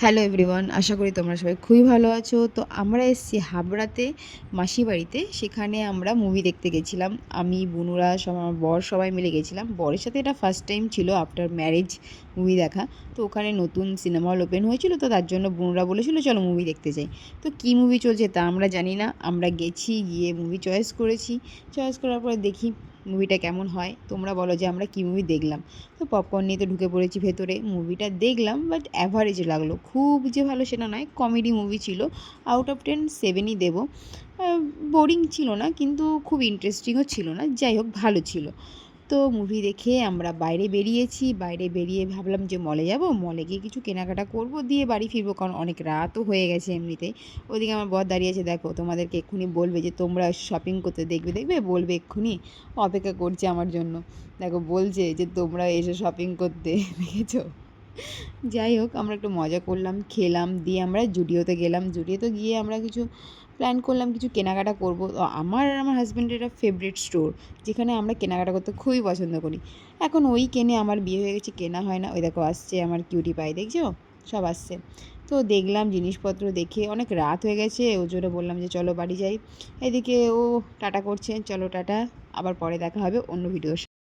Hello everyone, আশা করি তোমরা সবাই খুবই ভালো আছো। তো আমরা এসেছি হাবড়াতে মাসি বাড়িতে। সেখানে আমরা মুভি দেখতে গেছিলাম। আমি, বুনুরা, সব আমার বর সবাই মিলে গেছিলাম। বরের সাথে এটা ফার্স্ট টাইম ছিল আফটার ম্যারেজ মুভি দেখা। তো ওখানে নতুন সিনেমা হল ওপেন হয়েছিল, তো তার জন্য বুনুরা বলেছিল চলো মুভি দেখতে যাই। তো কী মুভি চলছে তা আমরা জানি না। আমরা গেছি, গিয়ে মুভি চয়েস করেছি। চয়েস করার পরে দেখি মুভিটা কেমন হয়। তোমরা বলো যে আমরা কী মুভি দেখলাম। তো পপকর্ন নিয়ে তো ঢুকে পড়েছি ভেতরে। মুভিটা দেখলাম, বাট অ্যাভারেজ লাগলো। খুব যে ভালো সেটা নয়, কমেডি মুভি ছিল। আউট অফ 10 7ই দেবো। বোরিং ছিল না, কিন্তু খুব ইন্টারেস্টিংও ছিল না। যাই হোক, ভালো ছিল। তো মুভি দেখে আমরা বাইরে বেরিয়েছি। বাইরে বেরিয়ে ভাবলাম যে মলে যাব, মলে গিয়ে কিছু কেনাকাটা করব, দিয়ে বাড়ি ফিরবো, কারণ অনেক রাতও হয়ে গেছে এমনিতেই। ওদিকে আমার বর দাঁড়িয়ে আছে, দেখো তোমাদেরকে এক্ষুনি বলবে যে তোমরা শপিং করতে দেখবে দেখবে বলবে এক্ষুনি, অপেক্ষা করছে আমার জন্য। দেখো বলছে যে তোমরা এসে শপিং করতে দেখেছো। যাই হোক, আমরা একটু মজা করলাম, খেলাম, দিয়ে আমরা জুডিওতে গেলাম। জুডিওতে গিয়ে আমরা কিছু প্ল্যান করলাম, কিছু কেনাকাটা করব। তো আমার আর আমার হাজব্যান্ডের একটা ফেভারিট স্টোর, যেখানে আমরা কেনাকাটা করতে খুবই পছন্দ করি। এখন ওই কেনে, আমার বিয়ে হয়ে গেছে, কেনা হয় না। ওই দেখো আসছে আমার কিউটি পাই, দেখছো, সব আসছে। তো দেখলাম জিনিসপত্র দেখে অনেক রাত হয়ে গেছে, ওই জন্য বললাম যে চলো বাড়ি যাই। এদিকে ও টাটা করছে, চলো টাটা, আবার পরে দেখা হবে অন্য ভিডিওর সাথে।